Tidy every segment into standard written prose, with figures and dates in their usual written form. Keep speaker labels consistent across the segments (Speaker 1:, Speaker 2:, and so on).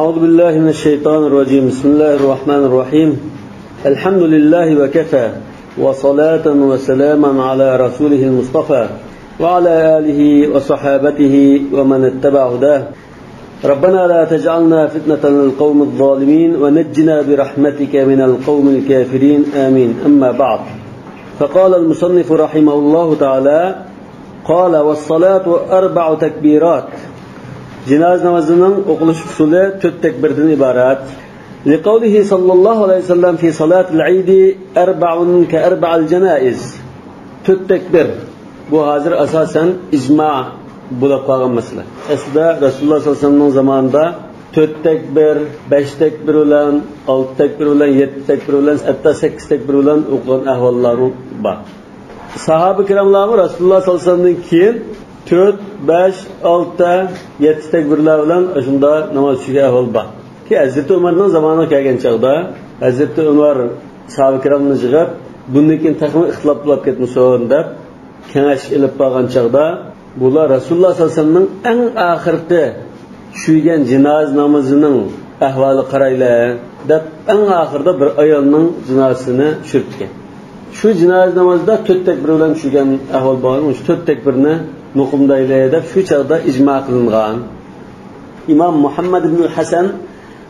Speaker 1: أعوذ بالله من الشيطان الرجيم. بسم الله الرحمن الرحيم. الحمد لله وكفى وصلاة وسلاما على رسوله المصطفى وعلى آله وصحابته ومن اتبع هداه. ربنا لا تجعلنا فتنة للقوم الظالمين ونجنا برحمتك من القوم الكافرين آمين. أما بعد، فقال المصنف رحمه الله تعالى: قال: والصلاة 4 تكبيرات. Cenaze namazının okuluş usulü 4 tekbirden ibaret. Liqavlihi sallallahu aleyhi ve sellem fi salatil idi erba'un ke erba'al cenaiz. 4 tekbir. Bu hazır asasen icma bulab qalgan mesele. Aslında Resulullah sallallahu aleyhi ve sellem'in zamanında 4 tekbir, 5 tekbir olan, 6 tekbir olan, 7 tekbir olan, hatta 8 tekbir olan o'qigan ahvollari bor. Sahabe kiramlar Resulullah sallallahu aleyhi ve sellem'den keyin 4, 5, 6, 7 tekbirler bilan shunda namoz o'qishga ahvol bor. Ki Hazreti Umarning zamonida kelgan chaqda Hazreti Umar sahoba kiramni yig'ib, bundan keyin taxmin ixtilof bo'lib ketmasin deb kengash ilib qolgan chaqda bular Rasululloh sollallohu alayhi vasallamning eng oxirgi tushgan jinoza namozining ahvoli qaraylar deb eng oxirida bir ayolning jinozasini tushirtgan. Shu jinoza namozida 4 tekbir bilan tushgan ahvol bor. Shu 4 tekbirni muqimdaylar deb shu chaqda ijmo qilingan. İmam Muhammad ibn Hasan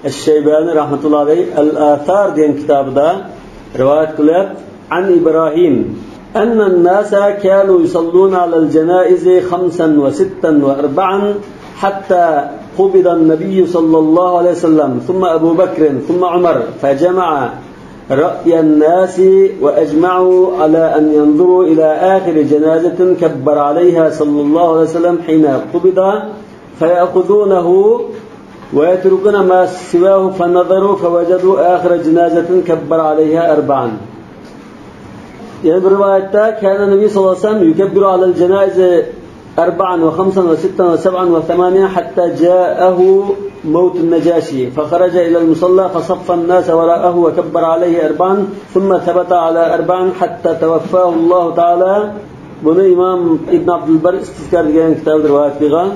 Speaker 1: Esh-Shaybani rahmetullah alayhi Al-Athar degan kitobida rivoyat qilib, an İbrahim anna an-nasa kanu yusalluna alal-janaiz 5 wa 6 wa 4 hatta qubida an-nabiy sallallahu alayhi wasallam thumma Abu Bakr thumma Umar fajama'a رأي الناس وأجمعوا على أن ينظروا إلى آخر جنازة كبر عليها صلى الله عليه وسلم حين قبض فيأخذونه ويتركون ما سواه فنظروا فوجدوا آخر جنازة كبر عليها 4. يعني برواية كان النبي صلى الله عليه وسلم يكبر على الجنائز 4 و5 و6 و7 و8 حتى جاءه موت النجاشي فخرج إلى المصلى فصف الناس وراءه وكبر عليه 4 ثم ثبت على 4 حتى توفاه الله تعالى. Bunu İmam İbn Abdülbar İstizkar degan kitobda rivoyat qilgan.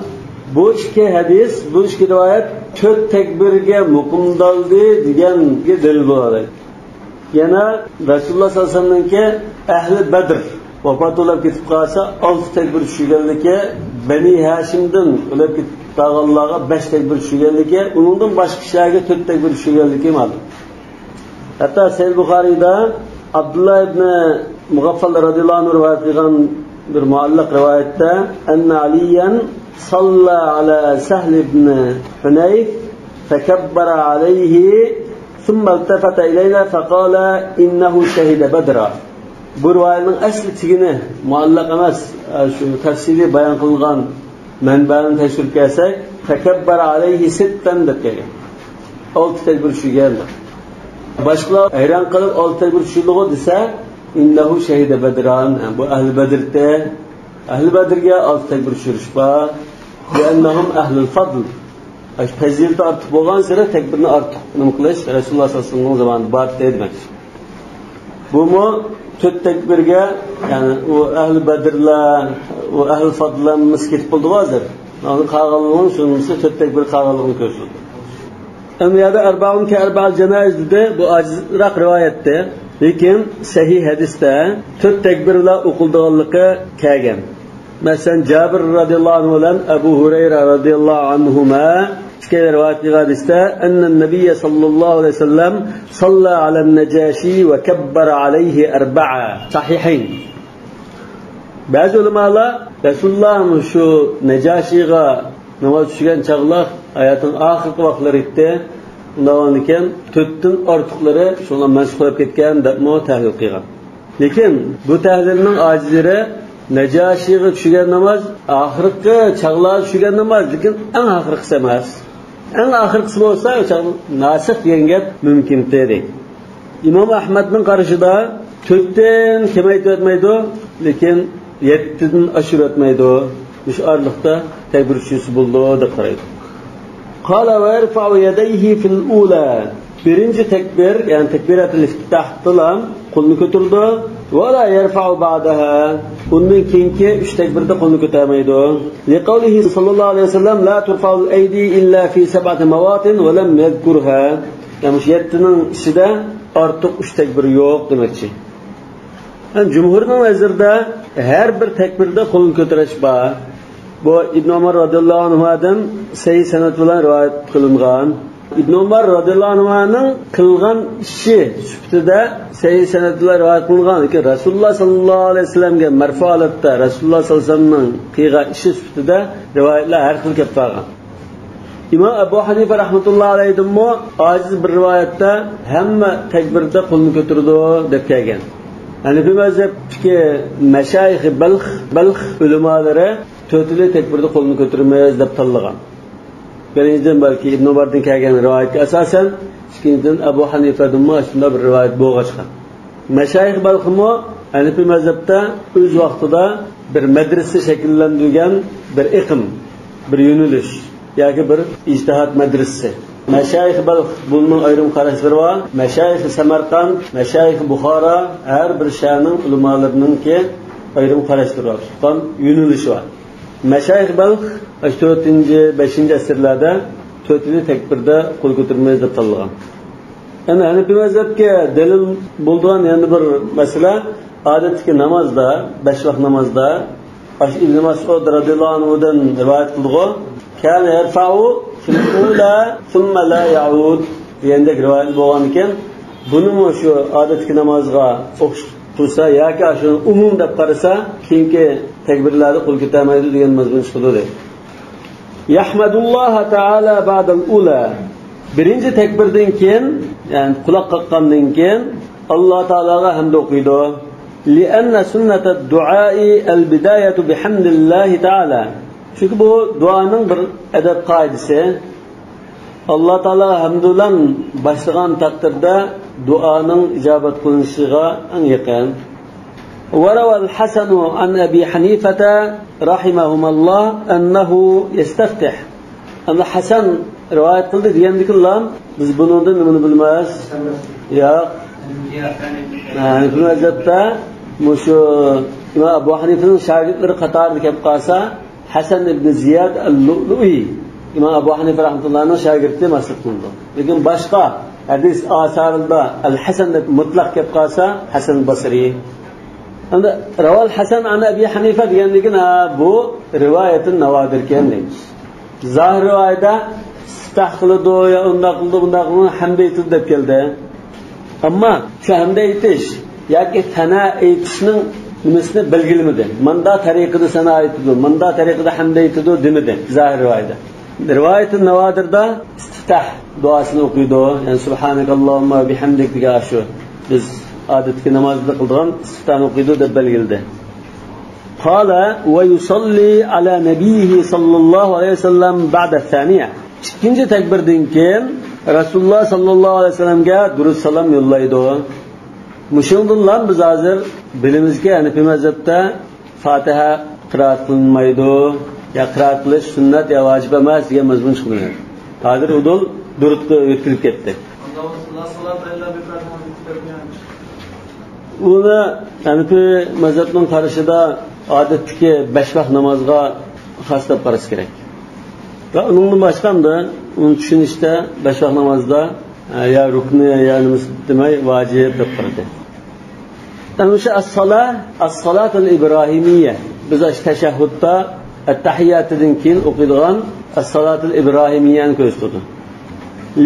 Speaker 1: Bu ikki hadis, bu ikki rivoyat 4 tekbirga muqimdaldi deganga dalil bo'ladi. Yana Rasululloh sollallohu alayhi vasallamningki ahli Badr vafot bo'lib ketib qolsa 6 tekbir tushganligi, Bani Hashimdan o'lib ketib qolganlarga 5 tekbir tushganligi, uningdan boshqa kishilarga 4 tekbir tushganligi ma'lum. Hatta Sahih Buxoriyda Abdullah ibn Mughaffal radhiyallohu anhu rivoyat qilgan bir muallaq rivoyatda anna Aliyan salla ala Sahl ibn Hunayf fakabbara alayhi thumma iltafata ilayna faqala innahu shahida Badra. Bu rivoyatning asli tigini muallaq emas, shu tafsili bayon qilgan manbani tashkil qilsak, takabbara alayhi 6 deb kelgan. 6 tekbir tushgan. Boshqalar hayron qilib 6 tekbir tushirdi desa, innahu shahida badran. Bu ahli Badrda, ahli Badrga 6 tekbir tushirish bor. Li'annahum ahlul fadl. Fazilat ortib bo'lgan sira tekbirni ortiq nima qilish Rasululloh sollallohu alayhi vasallam zamonida bor demak. Bu mu 4 tekbirga, ya'ni u ahli Badrlar, u ahli fadllar ketib qoldi hozir. Onu qolganligini shunisi 4 tekbir qolganligini ko'rsatdi. Amyada 4 ke 4 janaiz dedi, bu ajizroq rivoyatda, lekin sahih hadisda 4 tekbir bilan o'qilganligi kelgan. Masalan, Jabir radhiyallohu anhu bilan Abu Hurayra radhiyallohu anhuma ikki rivoyat hadisda anna nabiy sallallohu alayhi vasallam salla ala an-najashi va kabbara alayhi 4 sahihayn. Ba'zi ulamolar Rasululloh shu Najashiga namoz tushgan chaqlar hayotining oxirgi vaqtlari edi. Undan keyin 4 dan ortiqlari shunga mansub bo'lib ketgan deb tahlil qilgan. Lekin bu tahlilning ojizlari Najashiga tushgan namoz oxirgi chaqlar tushgan namoz, lekin eng oxirgisi emas. Eng oxirgisi bo'lsa, o'sha nasih degan gap mumkin edi. Imom Ahmadning qarashida 4 dan kamayib o'tmaydi, lekin 7 dan oshib o'tmaydi. Shu orliqda tekbir tushisi bo'ldi deb qaraydi. Qala va yarfa'u yadayhi fil ula. Birinchi tekbir, ya'ni takbiratul iftitah bilan qo'lni ko'tardi ولا يرفع بعدها bundan keyingi 3 takbirda qo'lni ko'tarmaydi. Liqavlihi sallallohu alayhi vasallam la turfa'u al-aydi illa fi sab'ati mawatin wa lam yadhkurha. Yani shu 7 ning ichida ortiq 3 takbir yo'q demakchi. Yani jumhurning nazarida har bir takbirda qo'lni ko'tarish bor. Bu Ibn Umar radhiyallohu anhudan sahih sanad bilan rivoyat qilingan. Ibn Umar radhiyallohu anhuning qilgan ishi sifatida sahih sanad bilan rivoyat qilingan ki Rasululloh sallallohu alayhi vasallamga marfu holatda Rasululloh sallallohu alayhi vasallamning qilgan ishi sifatida rivoyatlar har xil kelib qolgan. İmam Abu Hanifa rahmatullohi alayhimmo ojiz bir rivoyatda hamma takbirda qo'lni ko'tardi deb kelgan. Yani bu mazhabdagi mashayix balx ulamolari to'rtli takbirda qo'lni ko'tarmaymiz deb tanlagan. Birinchidan balki Ibn Umardan kelgan rivoyatga asosan, ikkinchidan Abu Hanifadan shunday bir rivoyat bo'lgan. Mashayix balximo Hanifi mazhabda o'z vaqtida bir madrasa shakllantirgan bir iqim, bir yo'nalish yoki bir ijtihod madrasasi. Mashayix balx bunun ayrim qarashlari bor. Mashayix Samarqand, Mashayix Buxoro har bir shaning ulamolarininki ayrim qarashlari bor. Qon yo'nalishi bor. Mashayix balx 4-5 asrlarda to'rtli takbirda qo'l ko'tarmaymiz deb tanlagan. Yani Hanifi mazhabga dalil bo'lgan yana bir masala odatdagi namozda, 5 vaqt namozda Ibn Mas'ud radhiyallohu anhudan rivoyat qildi. Kana yarfa'u fil ula thumma la ya'ud degandek rivoyat bo'lgan ekan. Buni shu odatdagi namozga o'xshatsa yoki shuni umum deb qarasa, keyingi takbirlarda qo'l ko'tarmaydi degan mazmun chiqadi. Yahmadulloh taala ba'dal ula. Birinchi takbirdan keyin, ya'ni quloq qoqqandan keyin Alloh taolaga hamd o'qiydi. Li'anna sunnatad du'a'i al-bidayatu bihamdillahi taala. Chunki bu duoning bir adab qoidasi. Alloh taolo hamd bilan boshlagan taqdirda duoning ijobat qilinishiga eng yaqin. وروى الحسن عن أبي حنيفة رحمهما الله أنه يستفتح. أن حسن رواية قلت دياندك الله biz bundan nimani bilmas? Ya. Yani bu mezhepte şu İmam Abu Hanife'nin şagirdleri qatarida kelib qolsa Hasan ibn Ziyad al-Lu'lu'i İmam Abu Hanife rahmetullah'ın şagirdi mas'ud qildi. Lekin boshqa hadis asarida al-Hasan deb mutlaq kelib qolsa Hasan Basri. Endi Raval Hasan an Abi Hanifa deganligin bu rivoyatin navodir ekan deymiz. Zahir rivoyatda istahqildi ya unda qildi hamd aytdi deb keldi. Ammo shu hamd aytish yoki sana aytishning nimasini belgilamadi. Manda tariqida sana aytdi, manda tariqida hamd aytdi demadi zahir rivoyatda. Rivoyatin navodirda istiftah duosini o'qiydi. Yani subhanakallohumma va bihamdik degan shu. Biz odatdagi namozda qilgan istiftah o'qiydi deb belgildi. Qala va yusalli ala nabiyhi sallallohu alayhi vasallam ba'da thaniya. Ikkinchi takbirdan keyin Rasululloh sallallohu alayhi vasallamga durud salom yo'llaydi. Mushundan biz hozir bilimizga Hanifi mazhabda Fatiha qiroat qilinmaydi, ya qiroat qilish sunnat ya vojib emas degan mazmun chiqadi. Hozir udul durudga o'tkirib ketdi. Uni Hanifi mazhabning qarashida odatdagi 5 vaqt namozga xos deb qarash kerak. Va undan boshqanda uni tushunishda 5 vaqt namozda ya rukni ya nimasi demay vojib deb qaradi. Ana shu as-salat al-ibrohimiyya biz tashahhudda at-tahiyyatdan keyin o'qiydigan as-salat al-ibrohimiyyani ko'rsatdi.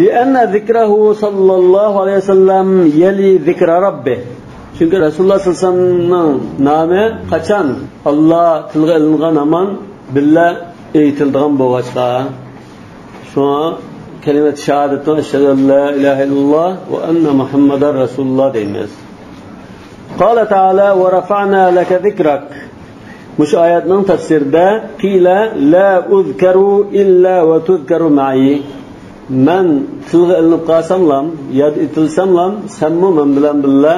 Speaker 1: Li'anna zikrahu sallallohu alayhi vasallam yali zikra rabbih. Çünkü Rasulullah sallallahu aleyhi ve sellem'nin nomi qachon Alloh tilga ilingan aman billa aytilgan bo'lg'achqa shu kalimat shahadatun ashhadu an la ilaha illalloh va anna muhammadar rasululloh deymiz. Qala ta'ala va rafa'na laka zikrak. Mush oyatning tafsirida qila la uzkaru illa va tuzkaru ma'i. Men tilga ilinib qolsamlam, yod etilsamlam, sanmu men bilan billa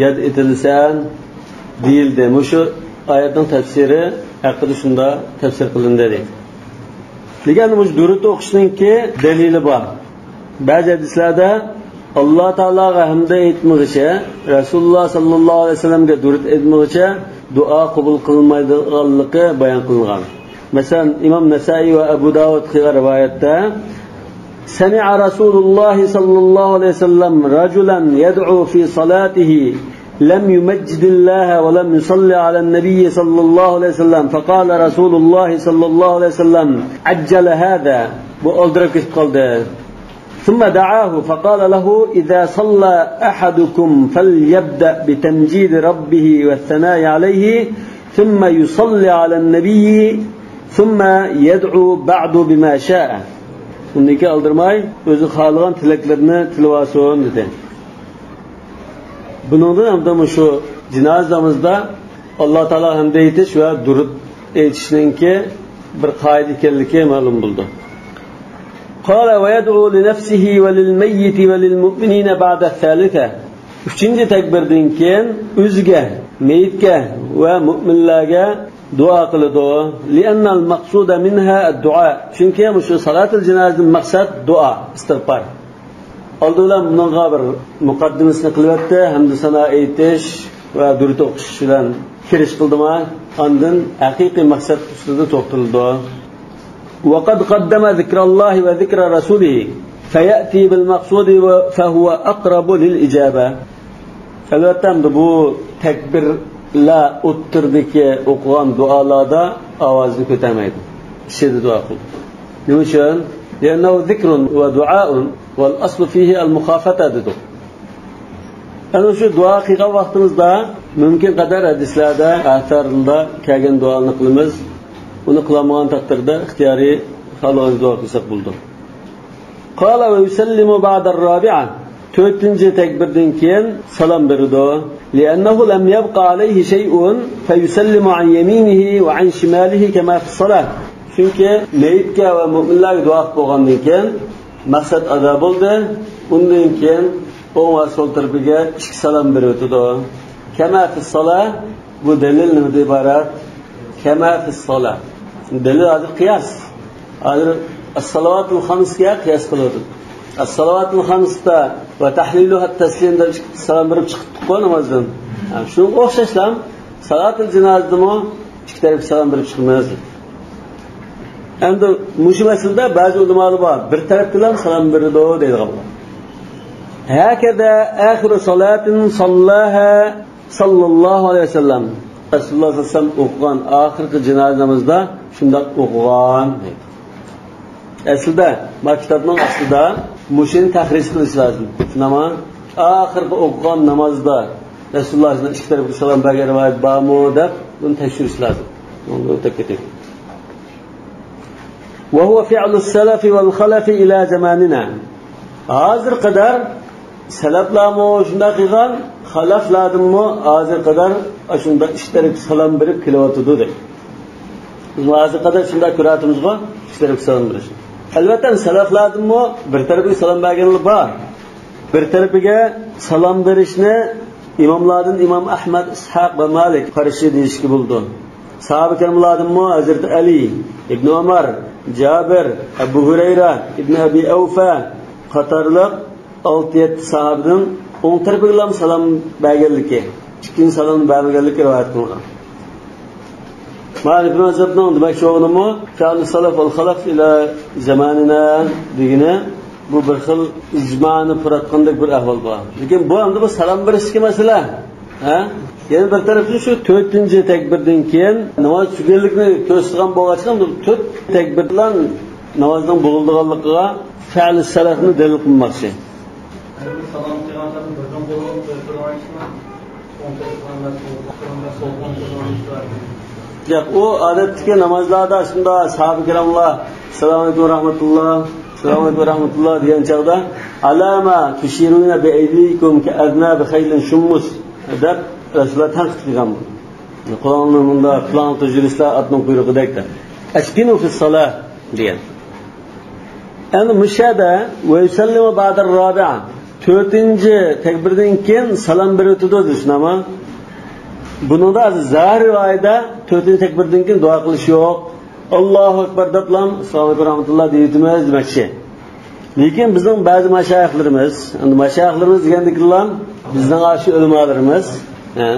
Speaker 1: yad etilsan deyildi. Mushu oyatning tafsiri haqida shunda tafsir qilindi deydi. Lekin bu durud o'qishninki dalili bor. Ba'zi hadislarda Alloh taologa hamda aytmoqcha, Rasululloh sallallohu alayhi vasallamga durud aytmoqcha, duo qabul qilinmaydiganligi bayon qilingan. Masalan, Imom Nasai va Abu Dawud rivoyatda سمع رسول الله صلى الله عليه وسلم رجلا يدعو في صلاته لم يمجد الله ولم يصلي على النبي صلى الله عليه وسلم فقال رسول الله صلى الله عليه وسلم عجل هذا بألدرك قلده ثم دعاه فقال له إذا صلى أحدكم فليبدأ بتمجيد ربه والثناء عليه ثم يصلي على النبي ثم يدعو بعد بما شاء. Undaki aldirmay o'zi xohlagan tilaklarni tilvasin dedi. Buningdan ham shu jinozamizda Alloh taolo hamda aytish va durud aytishningki bir qoida ekanligi ma'lum bo'ldi. Qala va yad'u li nafsihi va lil mayyit va lil mu'minina ba'da thalitha. 3-chi takbirdan keyin o'ziga, mayitga va mu'minlarga duo qiladi. Li'anna al-maqsuda minha ad-du'a. Chunki shu salatul janozaning maqsad duo, istig'for. Oldindan bunga bir muqaddimasini qilyapti, hamda sana aytish va durud o'qish bilan kirish qildimi? Ondan haqiqiy maqsad ustida to'xtaldi. Wa qad qaddama zikrallohi va zikra rasulihi fayati bil maqsudi fa huwa aqrabu lil ijaba. Albatta bu takbir la o'ttirdiki o'qigan duolarda ovozni ko'tarmaydi. Ishida duo qildi. Nima uchun? لأنه ذكر ودعاء والأصل فيه المخافة dedi. Ana shu duo qilgan vaqtimizda mumkin qadar hadislarda, asarlarda kelgan duoni qilamiz. Uni qilmagan taqdirda ixtiyoriy halol duo qilsak bo'ldi. Qala va yusallimu ba'da ar-rabi'a. 4-chi takbirdan keyin salom berdi. لأنه لم يبقى عليه شيء فيسلم عن يمينه وعن شماله كما في الصلاة. Chunki mayitga va mu'minlarga duo qilib bo'lgandan keyin maqsad ado bo'ldi. Undan keyin o'ng va so'l tarafiga ikki salom berib o'tdi. Kama fi solah bu dalil nimadan iborat? Kama fi solah. Dalil hozir qiyos. Hozir as-salovatul xamsga qiyos qiladi. As-salovatul xamsda va tahliluha at-taslimda salom berib chiqibdi namozdan. Shunga o'xshashlam salatul janozadami ikki tarafga salom berib chiqmaymiz. Endi mushu masalada ba'zi ulamolar bor, bir tarafdan salom berdi deydigan. Hakada oxiru salatin sallaha sallallohu alayhi vasallam. Rasululloh sollallohu alayhi vasallam o'qigan oxirgi janozamizda shunday o'qigan deydi. Aslida maktabning aslida mushini tahrij qilish lozim. Nima? Oxirgi o'qigan namozda Rasulullohning ikki tarafga salom bergan rivoyat bormi deb buni tekshirish lozim. Uni o'tib ketaylik. وهو فعل السلف والخلف إلى زماننا. هذا قدر سلف لامو شندا قيغان خلف لادمو هذا قدر شندا اشترك سلام بريب كيلواتو دي. هذا قدر شندا كراتمزغا اشترك سلام بريش. البته سلف لادمو bir tarafiga salom berganlar bor. Bir tarafiga salom berishni imomlardan Imom Ahmad, Ishaq va Malik qarshi deyishki bo'ldi. Sahabe kiramlardanmi Hazrat Ali, Ibn Umar, Jabir, Abu Hurayra, Ibn Abi Awfa qatorliq 6-7 sahabadan o'ng tarafiga salom berganligi, ikkinchi salom berganligi rivoyat qilingan. Malik ibn Azabning demak sho'g'nimi Ka'l salaf val khalaf ila zamanina degini bu bir xil ijmoni furatqandek bir ahvol bor. Lekin bu endi bu salom berishga masala. Yana bir tarafdan shu 4-chi takbirdan keyin namoz tugallikni ko'rsatgan bo'lg'achdan 4 takbir bilan namozning bo'g'ildiganligiga fa'l salafni dalil qilmoqchi.
Speaker 2: Salom qilgandan birdan bo'lib
Speaker 1: Yo'q, u odatdagi namozlarda shunda sahoba kiramlar assalomu alaykum rahmatulloh, assalomu alaykum rahmatulloh degan chog'da alama tushiruna bi aydikum ka aznab khaylin shummus deb Rasululloh tanqid qilgan. Qur'onning bunda plan tujrislar atning buyrug'idagda. Askinu fi salah degan. Endi mushada va yusallimu ba'da ar-rabi'a 4-chi takbirdan keyin salom beradi deysizmi? Buningda zahir rivoyatda 4-chi takbirdan keyin duo qilish yo'q. Allohu akbar deb lam assalomu alaykum rahmatulloh deymiz demakchi. Lekin bizning ba'zi mashayixlarimiz degandikilar bizning aşı ulamolarimiz,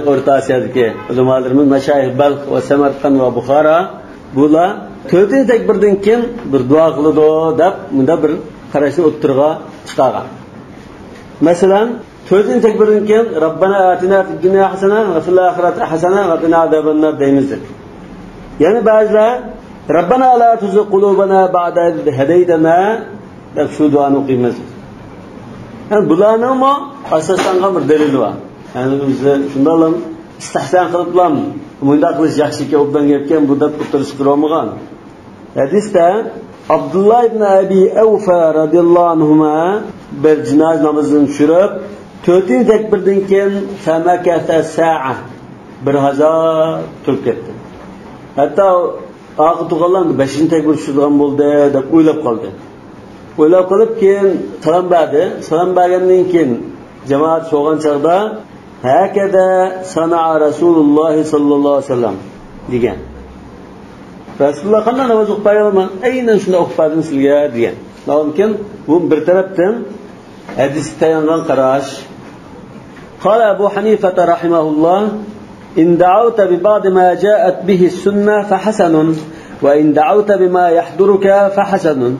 Speaker 1: O'rta Osiyodagi ulamolarimiz mashayix Balx va Samarqand va Buxoro bular 4-chi takbirdan keyin bir duo qiladi deb bunda bir qarashni o'ttirga chiqargan. Masalan, 4-chi takbirdan keyin Robbana atina fid dunya hasana va fil oxirati hasana va qina azabannar deymiz. Ya'ni ba'zilar Robbana la tuzigh qulubana ba'da idh hadaytana deb shu duoni o'qiymiz. Yani bularning mo asoslangan bir dalili bor. Yani biz shundan istihson qiliblam bunda qilish yaxshi ekan, obdan gapgan bu deb o'tirish qilolmagan. Hadisda Abdullah ibn Abi Awfa radhiyallohu anhuma bir jinoz namozini tushirib 4-chi takbirdan keyin famakata sa'a bir hazar turib ketdi. Hatto og'i tug'anlar 5-chi takbir tushirgan bo'ldi deb o'ylab qoldi. O'ylab qolib keyin salom berdi. Salom bergandan keyin jamoat so'g'an chaqda hakada sana'a Rasululloh sallallohu alayhi vasallam degan. Rasululloh qanday namoz o'qib berganman? Aynan shunday o'qib berdim sizga degan. Lekin bu bir tarafdan hadis tayangan qarash. Qala Abu Hanifa rahimahulloh in da'awta bi ba'd ma ja'at bihi as-sunnah fa hasanun wa in da'awta bima yahduruka fa hasanun.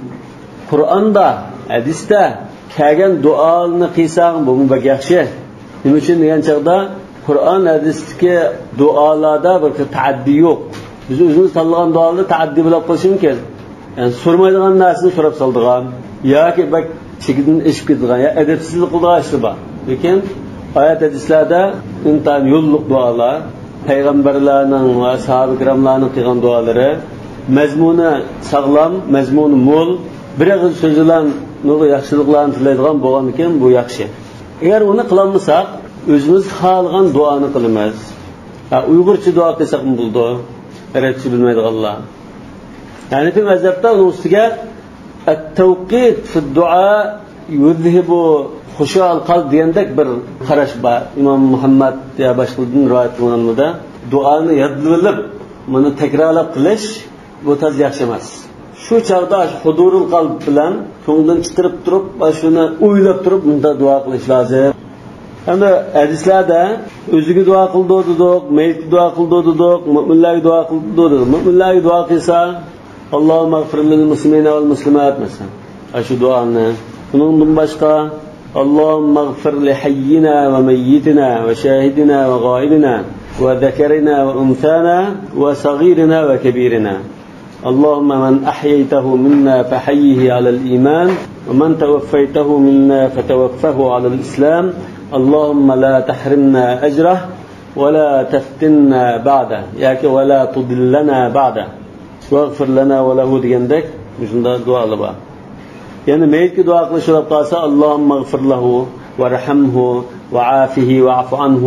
Speaker 1: Qur'onda, hadisda kelgan duolarni qilsang bu bak yaxshi. Nima uchun degan chaqda Qur'on hadisdagi duolarda bir taaddi yo'q. Biz o'zimiz tanlagan duolarni taaddi bilan qilish mumkin. Yani so'rmaydigan narsani so'rab soldigan yoki bak chekidan ishib ketgan ya adabsizlik qildigan ish bor. Lekin oyat hadislarda intan yo'lliq duolar, payg'ambarlarning va sahoba ikramlarning qilgan duolari mazmuni sog'lom, mazmuni mo'l, bir og'iz so'z bilan nurli yaxshiliklarni tilaydigan bo'lgan ekan bu yaxshi. Agar uni qilolmasak, o'zimiz xohlagan duoni qilamiz. Uyg'urcha duo qilsak bo'ldi. Arabcha bilmaydiganlar. Yani bu mazhabda uning ustiga at-tawqit fi ad-du'a yuzhibu khushu' al-qalb degandek bir qarash bor. Imom Muhammad ya boshqalardan rivoyat qilinganida duoni yodlab, buni takrorlab qilish bu taz yaxshi emas. Shu chaqda hudurul qalb bilan ko'ngildan chiqarib turib, shuni o'ylab turib bunda duo qilish lozim. Endi hadislarda o'ziga duo qildi dedik, maytga duo qildi dedik, mu'minlarga duo qildi dedik. Mu'minlarga duo qilsa Allohumma ighfir lil muslimina wal muslimat masalan. Shu duoni. Bundan boshqa Allohumma ighfir li hayyina va mayyitina va shahidina va g'oibina va zakarina va unsana va saghirina va kabirina. اللهم من أحييته منا فحيه على الإيمان ومن توفيته منا فتوفه على الإسلام اللهم لا تحرمنا أجره ولا تفتنا بعده ياك ولا تضلنا بعده واغفر لنا وله ديندك بشندا دعاء لبا يعني ميت دعاء قلشرب قاسا اللهم اغفر له وارحمه وعافه واعف عنه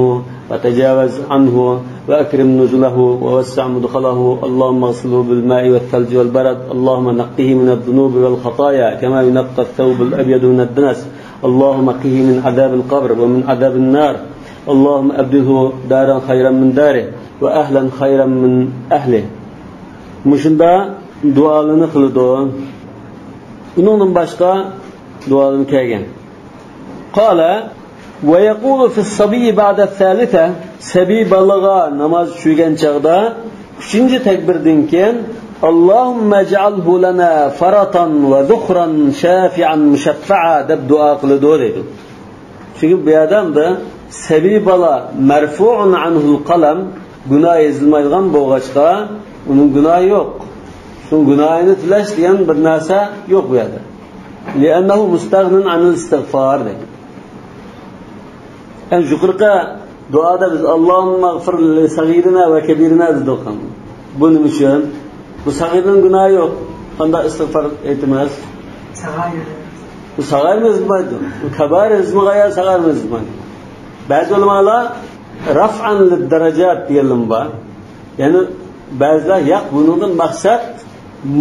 Speaker 1: وتجاوز عنه وأكرم نزله ووسع مدخله اللهم اغسله بالماء والثلج والبرد اللهم نقه من الذنوب والخطايا كما ينقى الثوب الأبيض من الدنس اللهم قه من عذاب القبر ومن عذاب النار اللهم أبدله دارا خيرا من داره وأهلا خيرا من أهله مشندا dualarni qildi. Undan boshqa dualarni kelgan. Qala va yaqulu fi as-sabiy ba'da ath-thalitha sabi balagha namoz tushgan chaqda 3-chi takbirdan keyin Allohumma ij'alhu lana faratan va dhukhran shafi'an mushaffa'a deb duo qildi dedi. Chunki bu odamda sabi bala marfu'un anhu al-qalam gunoh yozilmaydigan bo'lg'achqa uning gunohi yo'q. Shu gunohini tilash degan bir narsa yo'q bu yerda. Li'annahu mustaghnin anil istig'for dedi. Yani yuqorqi duoda biz Allohumma ighfir li saghirina va kabirina dedik. Buning uchun bu sag'irning gunohi yo'q. Qanday istig'for aytamiz? Bu sag'irimiz bo'ladi. Bu kabar ismiga ya sag'irimiz bo'ladi. Ba'zi ulamolar raf'an lid darajat deganlar bor. Ya'ni ba'zilar yo'q buningdan maqsad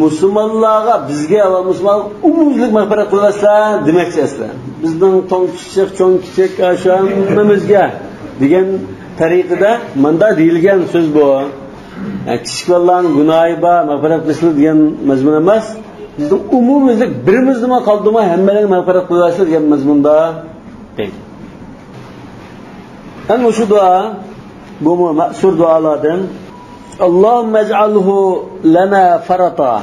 Speaker 1: musulmonlarga bizga va musulmon umumlik mag'firat qilasizlar demoqchi aslan. Bizning to'ng kichik, cho'ng kichik ashamimizga degan tariqada menda deyilgan so'z bu. Kichik bolalarning gunohi bor, mag'firat qilishlik degan mazmun emas. Bizning umumimizlik birimiz nima qoldimi, hammalarga mag'firat qilasizlar degan mazmunda deydi. Ana shu duo bu ma'sur duolardan Allohumma ij'alhu lana farata.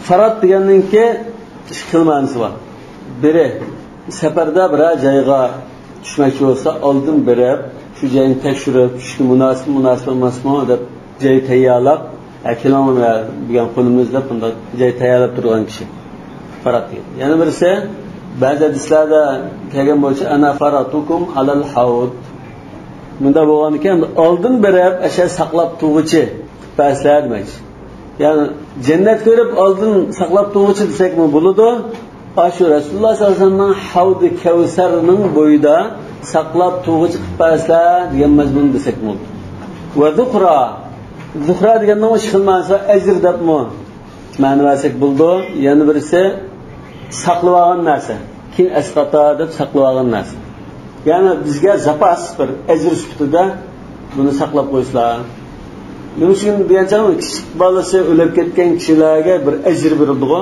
Speaker 1: Farat deganninki ikki ma'nosi bor. Biri safarda bir joyga tushmoqchi bo'lsa, oldin berib, shu joyni tekshirib, tushga munosib emasmi deb joy tayyorlab, akilomalar degan qo'limizda bunda joy tayyorlab turgan kishi. Farat deydi. Yana birisi ba'zi hadislarda kelgan bo'lsa, ana faratukum alal havd. Bunda bo'lgan ekan, oldin berib, asha saqlab turuvchi paslar demak. Ya'ni jannat ko'rib oldin saqlab turuvchi desakmi bo'ladi? Ashu Rasululloh sollallohu alayhi vasallamning havdi Kavsarning bo'yida saqlab turuvchi paslar degan mazmun desak bo'ladi. Va zuhra degan nima shilmasa ajr debmi ma'no versak bo'ldi. Yana birisi saqlab olgan narsa. Keyin asqata deb saqlab olgan narsa. Ya'ni bizga zapas bir ajr sifatida buni saqlab qo'yishlar. Nima uchun deganchami, kichik bolasi o'lib ketgan kishilarga bir ajr berildi-ku.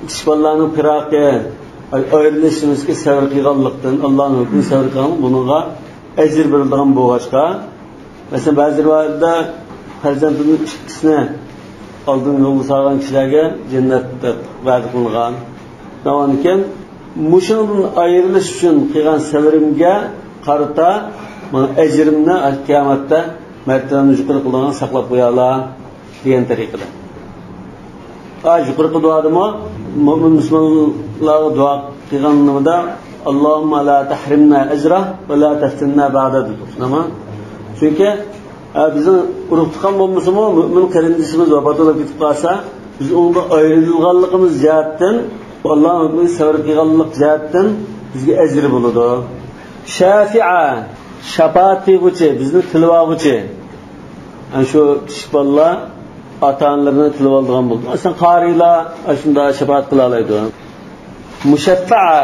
Speaker 1: Kichik bolalarning firoqi, ayrilishimizga sabr qilganlikdan Allohning hukmi sabr qilgan, bunga ajr beriladigan bo'lg'achqa, masalan ba'zi rivoyatda farzandining ikkisini oldin yo'l solgan kishilarga jannatda va'da qilingan. Navoikin mushundan ayrilish uchun qilgan sabrimga qarata mana ajrimni qiyomatda martabani yuqori qilgan saqlab qo'yarlar degan tariqada. Yuqori duodimi mo'min musulmonlarga duo qilganimda Allohumma la tahrimna ajra va la taftinna ba'da dedik. Nima? Chunki bizning urug' tuqqan bo'lmasa-mu, mo'min qarindishimiz vafot bo'lib ketib qolsa, biz unga ayrilganligimiz jihatdan Allohning sabr qilganlik jihatdan bizga ajr bo'ladi. Shafi'a, shafaat qiluvchi, bizni tilvoguchi. Ana shu kichik bolalar ota-onalarini tilib olgan bo'ldi. Aslida qarilar shunda shafaat qila oladi. Mushaffa'a,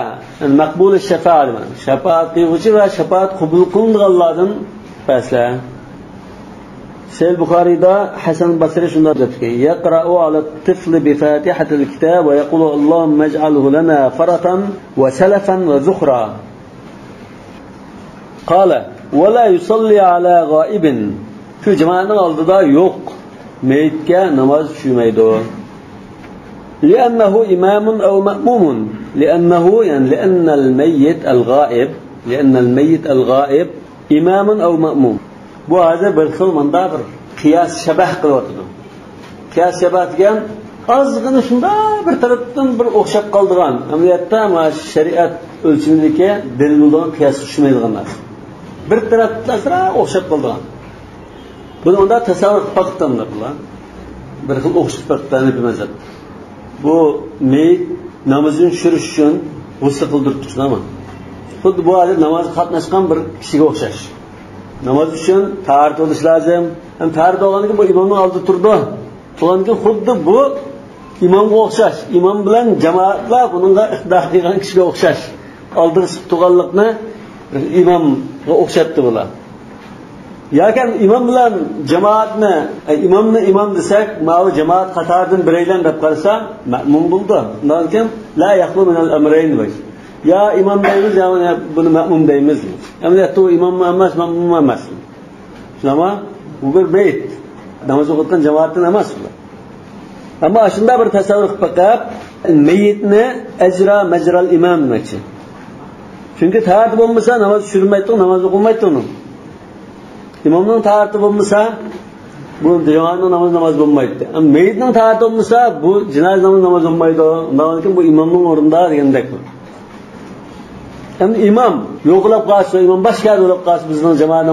Speaker 1: maqbul shafaat demak. Shafaat qiluvchi va shafaat qabul qilinganlardan fasla. Sahih Buxoriyda Hasan Basri shunday debdi: "Yaqra'u 'ala at-tifli bi Fatihatil kitab va yaqulu Allohumma ij'alhu lana faratan wa salafan wa zukhra." Qala: "Wa la yusalli 'ala ghaibin." Shu jamoatning oldida yo'q, meyitga namoz tushmaydi. لأنه إمام أو مأموم لأنه يعني لأن الميت الغائب إمام أو مأموم. Bu hozir bir xil manda bir qiyos shabah qilyapti. Qiyos shabah degan ozgina shunda bir tarafdan bir o'xshab qoldigan. Amaliyotda mana shariat o'lchimidagi dalil bo'lgan qiyos tushmaydigan narsa. Bir tarafdan sira o'xshab qoldigan. Buni unda tasavvur qilib bular. Bir xil o'xshab qolgan bilmasam. Bu meyit namozini tushirish uchun g'usl qildirib turishmi? Xuddi bu hozir namoz qatnashgan bir kishiga o'xshash. Namoz uchun tahorat bo'lish lozim. Ham tahorat olganiga bu imomning oldida turdi. Turganki xuddi bu imomga o'xshash. Imom bilan jamoatlar buningga iqtidor qilgan kishiga o'xshash. Oldin turganlikni imomga o'xshatdi bular. Yoki imom bilan jamoatni, imomni imom desak, ma'u jamoat qatoridan biraylan deb qarasa, ma'mum bo'ldi. Undan keyin la yaqlu min al-amrayn deymiz. Ya imom deymiz, ya buni ma'mum deymiz. Amaliyotda u imom emas, ma'mum emas. Shunama, bu bir beyt. Namoz o'qitgan jamoatdan emas bular. Ammo shunda bir tasavvur qilib qo'yib, meyitni ajra majral imom demoqchi. Chunki tahorat bo'lmasa namoz tushirmaydi, namoz o'qilmaydi uni. İmamның taharati bo'lmasa, bu jinoyatning namoz bo'lmaydi. Meyitning taharati bo'lmasa, bu jinoyat namoz bo'lmaydi. Undan keyin bu imomning o'rnida degandek. Endi imom yo'qlab qolsa, imom boshqa bo'lib qolsa, bizning jamoat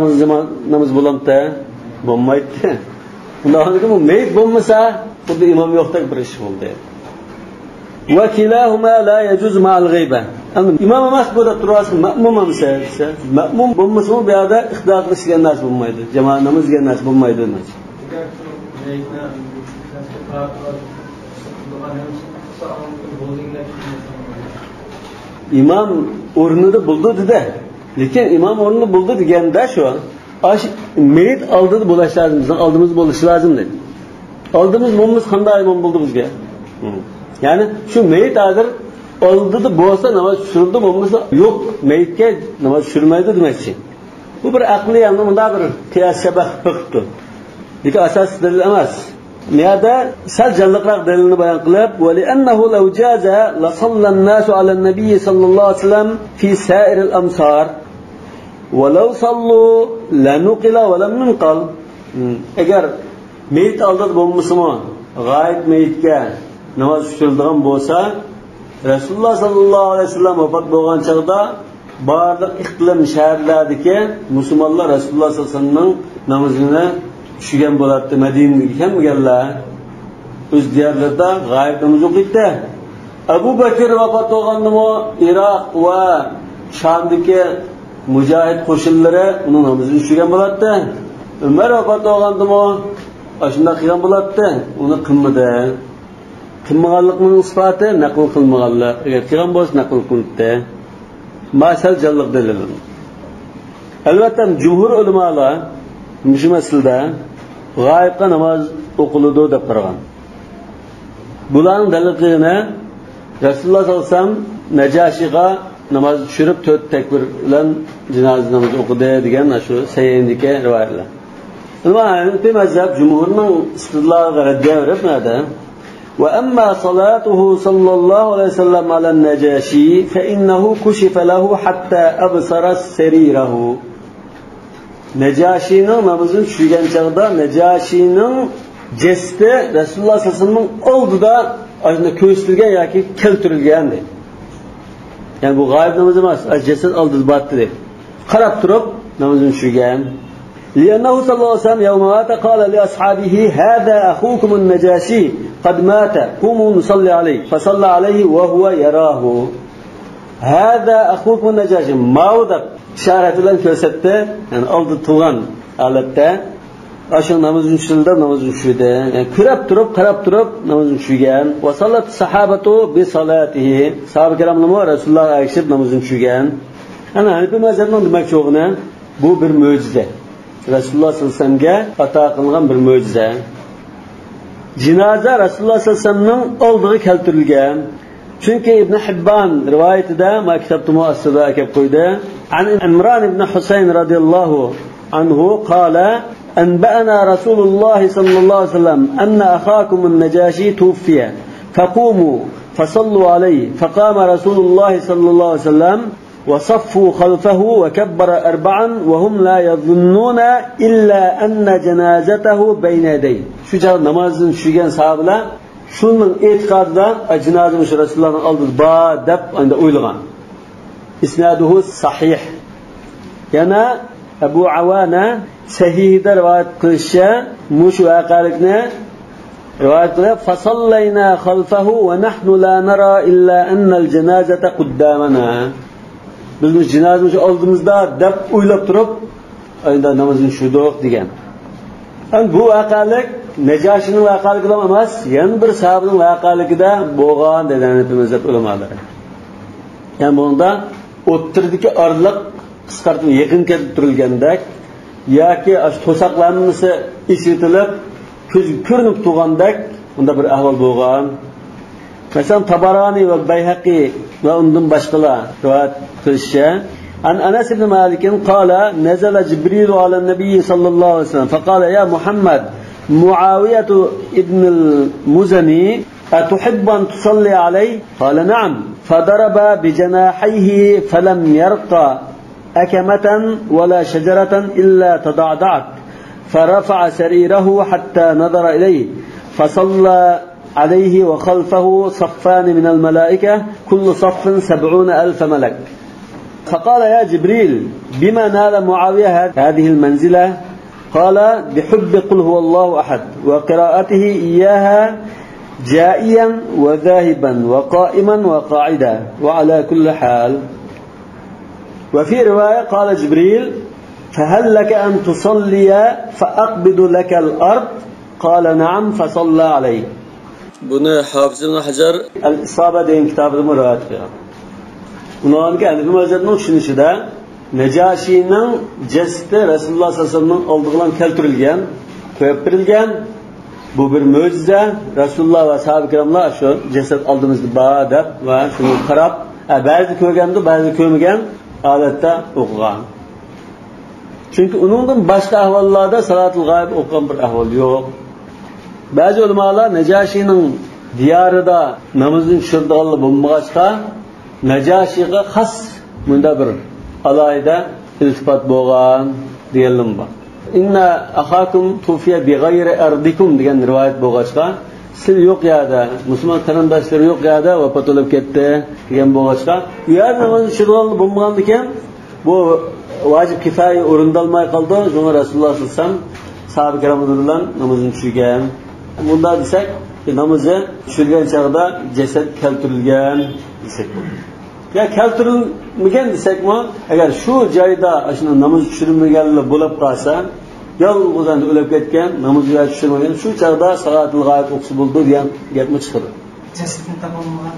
Speaker 1: namoz bo'lamdi, bo'lmaydi. Undan keyin bu meyit bo'lmasa, xuddi imom yo'qdek bir ish bo'ldi. Va kilahuma la yajuz ma'al g'ayba. İmam emas bu da turası ma'mum emas. Ma'mum bo'lmasa bu yerda iqtidor qilishga narsa bo'lmaydi. Jamoat namozga narsa bo'lmaydi demak. İmam o'rnida bo'ldi dedi. Lekin imom o'rnida bo'ldi deganda shu meyit oldida bo'lish lozim, bizning oldimiz bo'lish lozim dedi. Oldimiz bo'lmasa qanday imom bo'ldi bizga? Ya'ni shu mayit hozir oldida bo'lsa namoz tushirdi, bo'lmasa yo'q, mayitga namoz tushirmaydi demoqchi. Bu bir aqliy ham unda bir qiyos shabah qilibdi. Lekin asos dalil emas. Niyada sal jalliqroq dalilni bayon qilib, "Va li'annahu law jaza la sallan nasu 'ala an-nabiy sallallohu alayhi vasallam fi sa'ir al-amsar va law sallu la nuqila va lam nunqal." Agar mayit oldida bo'lmasimi, g'oyib mayitga namoz tushiradigan bo'lsa, Rasululloh sallallohu alayhi vasallam vafot bo'lgan chaqda barliq iqlim shaharlardagi musulmonlar Rasululloh sallallohu alayhi vasallamning namozini tushgan bo'ladi. Madinaga kelganlar o'z diyorlarida g'oyib namoz o'qiydi. Abu Bakr vafot bo'lgandimi, Iroq va Shamdagi mujohid qo'shinlari uning namozini tushgan bo'ladi. Umar vafot bo'lgandimi, shunday qilgan bo'ladi. Uni qilmadi. Qilmaganlikning isboti naql qilmaganlar. Agar qilgan bo'lsa naql qildi. Masal jalliq dalil. Albatta jumhur ulamolar shu masalada g'oyibga namoz o'qiladi deb qaragan. Bularning dalillari Rasululloh sollallohu alayhi vasallam Najoshiga namoz tushirib 4 takbir bilan janoza namozi o'qidi degan shu Sayyidniki rivoyatlar. Bu mazhab jumhurning istidloliga raddiya beribdi. وأما صلاته صلى الله عليه وسلم على النجاشي فإنه كشف له حتى أبصر سريره. Najoshining namozini tushirgan chaqda Najoshining jasdi Rasululloh sollallohu alayhi vasallamning oldida ashuna ko'rsatilgan yoki keltirilgan deb. Ya'ni bu g'oyib namoz emas, jasad oldida bordi deb. Qarab turib namozini tushirgan. لأنه صلى الله عليه وسلم يوم مات قال لأصحابه هذا أخوكم النجاشي قد مات قوموا نصلي عليه فصلى عليه وهو يراه. هذا أخوكم النجاشي ما ودق işaret bilan ko'rsatdi, ya'ni oldi turgan holatda o'sha namozini tushirdi, namozini tushirdi. Ya'ni qarab turib namozini tushirgan. Va sallat sahabatu bi salatihi. Sahoba kiramlar Rasululloh aytib namozini tushirgan. Ana bu mazhabning demoqchi o'g'ini bu bir mo'jiza. Rasululloh sollallohu alayhi vasallamga ato qilingan bir mo'jiza. Jinoza Rasululloh sollallohu alayhi vasallamning oldiga keltirilgan. Çünkü İbn Hibban rivayetinde maktabda muassada akab koydu. An İmran ibn Husayn radıyallahu anhu kâle enbe'ena Resulullah sallallahu aleyhi ve sellem enne ahâkumun necaşi tuffiye fekûmû fesallu aleyhi fekâme Resulullah sallallahu aleyhi ve sellem وصفوا خلفه وكبر أربعا وهم لا يظنون إلا أن جنازته بين يديه. Şu namazın şügen sahabeler şunun etiqadida cenazemiz Resulullah'ın aldığı ba deb anda o'ylagan. İsnaduhu sahih. Yana Abu Awana sahihda rivoyat qilishcha mush vaqalikni rivoyat qilib fasallayna khalfahu va nahnu la nara illa anna al-janazata qaddamana. Biz cenazemiz oldimizda deb o'ylab turib anda namozini tushirdik degan. Bu vaqalik Najoshining vaqaligida emas, yana bir sahobaning vaqaligida bo'lgan degan mazhab ulamolar. Ya'ni bunda o'ttirdagi orliq qisqartirib yaqin kelib turilgandek yoki to'saqlarnisi ishitilib ko'z ko'rinib turgandek unda bir ahvol bo'lgan. Masalan Tabarani va Bayhaqi va undan boshqalar rivoyat qilishcha عن أنس بن مالك قال نزل جبريل على النبي صلى الله عليه وسلم فقال يا محمد معاوية ابن المزني أتحب أن تصلي عليه؟ قال نعم. فضرب بجناحيه فلم يرقى أكمة ولا شجرة إلا تضعضعت فرفع سريره حتى نظر إليه فصلى عليه وخلفه صفان من الملائكة كل صف 70,000 ملك. فقال يا جبريل بما نال معاوية هذه المنزلة؟ قال بحب قل هو الله أحد وقراءته إياها جائيا وذاهبا وقائما وقاعدا وعلى كل حال. وفي رواية قال جبريل فهل لك أن تصلي فأقبض لك الأرض؟ قال نعم فصلى عليه. Bunu Hafız ibn Hajar El-İsabe deyin kitabında mürayet ediyor. Bunun kendi bir mazhabının tushunishida Najoshining jasadi Rasululloh sollallohu alayhi vasallamning oldiga keltirilgan, qo'yib berilgan. bu bir mo'jiza. Rasululloh va sahoba ikromlar shu jasad oldimizda bor deb va shuni qarab, ba'zi ko'rganda, ba'zi ko'rmagan holatda o'qigan. Chunki uningdan boshqa ahvollarda salatul g'oyib o'qigan bir ahvol yo'q. Ba'zi ulamolar Najoshining diyorida namozini tushirdiganlar bo'lmag'achqa, Najoshiga xos bunda bir alayda iltifot bo'lgan deyilim bor. Inna akhakum tufiya bi ghayri ardikum degan rivoyat bo'lg'achqa, siz yo'q yerda, musulmon qarindoshlar yo'q yerda vafot bo'lib ketdi degan bo'lg'achqa, u yer namoz tushirdiganlar bo'lmagan ekan, bu vacib kifoya o'rindalmay qoldi. Shunga Rasululloh sollallohu alayhi vasallam sahoba ikrom bilan namozini tushirgan. Bunda desak, namozni tushirgan chog'da jasad keltirilgan desak. Ya keltirilmagan desakmi, agar shu joyda shuni namoz tushirilmaganlar bo'lib qolsa, yolg'izdan o'lib ketgan, namozga tushirmagan, shu chog'da salatul g'oyib o'qisi bo'ldi degan gapmi chiqadi.
Speaker 2: Jasadni topolmagan.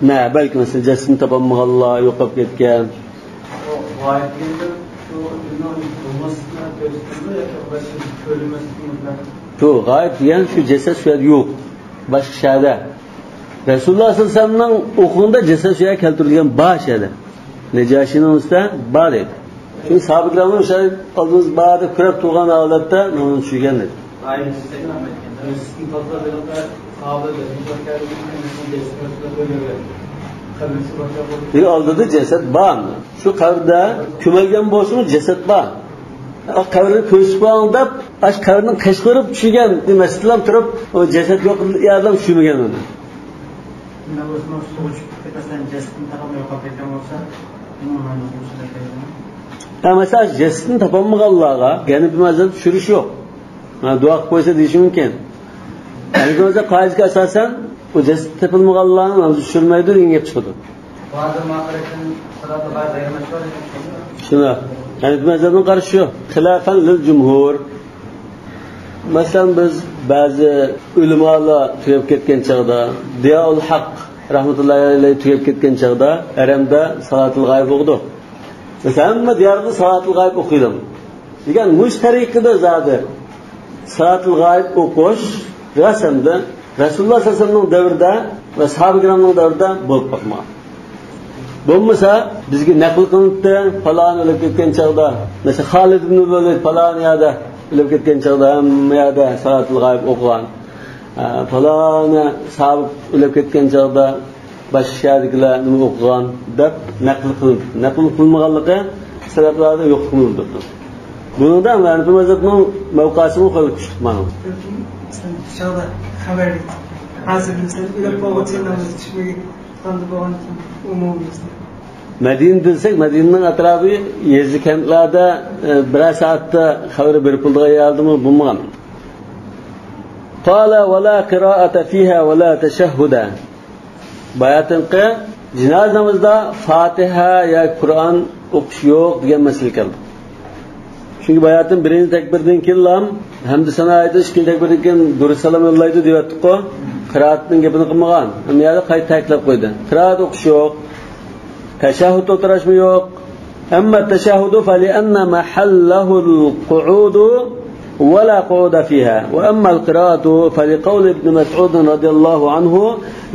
Speaker 1: Na, balki masalan jasadni topolmaganlar, yo'qolib ketgan.
Speaker 2: G'oyib endi shu bo'lmaslikni ko'rsatdi yoki boshqa ko'rilmaslikni.
Speaker 1: Shu g'oyib degan shu jasad shu yerda yo'q. Boshqa shayda. Rasululloh sollallohu alayhi vasallamning o'qig'ida jasad shu yerga keltirilgan bosh edi. Najoshining ustida bor edi. Chunki sahoba ikromlar o'sha oldimiz ba'da ko'rib turgan holatda namoz tushirgan edi.
Speaker 2: Ayni sizga ham aytganlar. Sizning tozalaringizda sahobalar
Speaker 1: Bir oldida jasad bormi? Shu qabrda ko'milgan bo'lsa-mu jasad bor. Qabrni ko'chib olib, ash qabrni qashqirib tushgan demasdan turib, o jasad yo'q yerdan tushmagan uni.
Speaker 2: Namozni so'chib ketasidan jasadni topolmay qolgan bo'lsa, umuman o'qishlar kerak.
Speaker 1: Mesela jasadni topolmaganlarga, ya'ni bir mazhab tushirish yo'q. Duo qilib qo'ysa deyish mumkin. Yani o'zi qoidaga asosan o jasad topolmaganlarni namoz tushirmaydi degan gap chiqadi.
Speaker 2: Ba'zi maqoladan salatu ba'zi yamashlar
Speaker 1: shuna. Yani bir mazhabning qarashi yo'q. Xilafan lil jumhur. Masalan biz ba'zi ulamolar tugab ketgan chog'da, Diyaul Haq rahmatullohi alayhi tugab ketgan chog'da aramda salatul g'oyib o'qidi. Masalan, hamma diyorda salatul g'oyib o'qiydi. Degan mushtariqida zodi salatul g'oyib o'qish rasamda Rasululloh sollallohu alayhi vasallamning davrida va sahoba ikromning davrida bo'lib qolgan. Bo'lmasa bizga naql qilinibdi, falon o'lib ketgan chog'da, masalan Xolid ibn Valid falon yerda o'lib ketgan chog'da hamma yerda salatul g'oyib o'qigan. Falon sahoba o'lib ketgan chog'da boshqalarga nima o'qigan deb naql qilinibdi. Naql qilinmaganligi sabablarda yo'q qilinibdi. Bundan men bu mazhabning mavqasini qo'yib tushdik mana.
Speaker 2: Şurada haber et. Hazırlıklar ile poğaçalarımız çıkmaya kandı boğan umumumuzda.
Speaker 1: Medine desek, Medine'nin atrafı yezli kentlerde birer saatte haberi bir pulda geldi mi bulmam. Qala ve la qiraate fiha ve la teşehhuda. Bayatın ki cenazemizde Fatiha ya Kur'an okuş yok diye mesele kaldı. Çünkü bayatın birinci tekbirden killam hamd sana aytish ikkinchi tekbirdan keyin dursalom yollaydi deyapti-ku. Qiraatning gapini qilmagan. Ham yerda qayta ta'kidlab qo'ydi. Qiraat o'qish yo'q. Tashahhud o'tirishmi yo'q. Amma tashahhudu fa li anna mahallahu al-qu'ud wa la qu'uda fiha. Wa amma al-qira'atu fa li qawl ibn Mas'ud radiyallahu anhu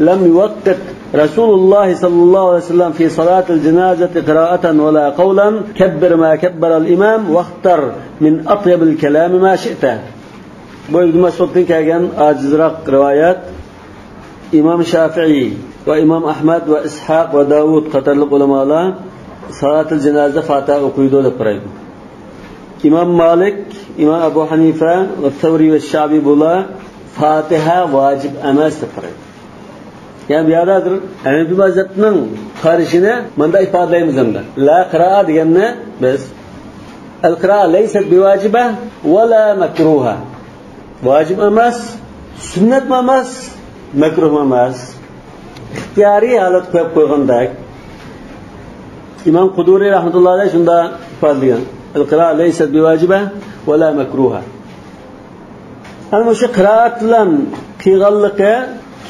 Speaker 1: lam yuwaqqiq رسول الله صلى الله عليه وسلم في صلاة الجنازة قراءة ولا قولا كبر ما كبر الإمام واختر من أطيب الكلام ما شئت. Bu İbn Mesud'dan kelgan ajizroq rivoyat İmam Şafii ve İmam Ahmad ve İshaq ve Davud qatorli ulamolar salatul janoza Fatiha o'qiydi deb qaraydi. İmam Malik, İmam Abu Hanifa ve Tavri ve Şabi bular Fatiha vacib emas deb qaraydi. Yani bir yadadır. Yani bir mazhabning qarashini menda ifodalaymiz hamda. La qira'a deganni biz al-qira'a laysat biwajiba va la makruha. Vacib emas, sunnat emas, makruh emas. İxtiyoriy holat qo'yib qo'ygandak. İmam Quduri rahmatullohi alayhi shunda ifodalagan. Al-qira'a laysat biwajiba va la makruha. Ana shu qiraat bilan qilganligi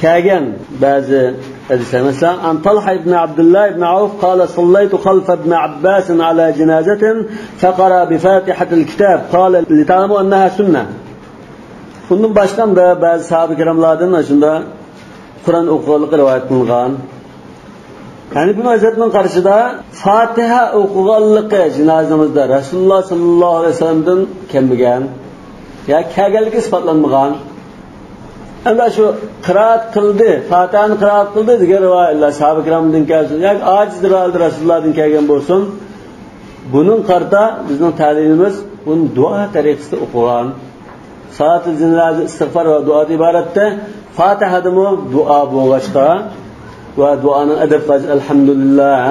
Speaker 1: كاجن بعض حديث مثلا عن طلحة بن عبد الله بن عوف قال صليت خلف ابن عباس على جنازة فقرأ بفاتحة الكتاب قال لتعلموا أنها سنة Bundan başqa da bazı sahabe kiramlardan shunda Qur'on o'qiganligi rivoyat qilingan. Yani bu hazretning qarshida Fatiha o'qiganligi jinozamizda Rasululloh sallallohu alayhi vasallamdan kelmagan. Ya kelganligi isbotlanmagan. Anda shu qiroat qildi, Fatihani qiroat qildi degan rivoyatlar sahabe kiramdan kelsin. Yoki ojiz Rasulullohdan kelgan bo'lsin. Buning qarta bizning ta'limimiz buni duo tariqasida o'qigan. Salatul janoza istig'for va duo iboratda Fatihadimi duo bo'lg'achqa va duoning adab alhamdulillah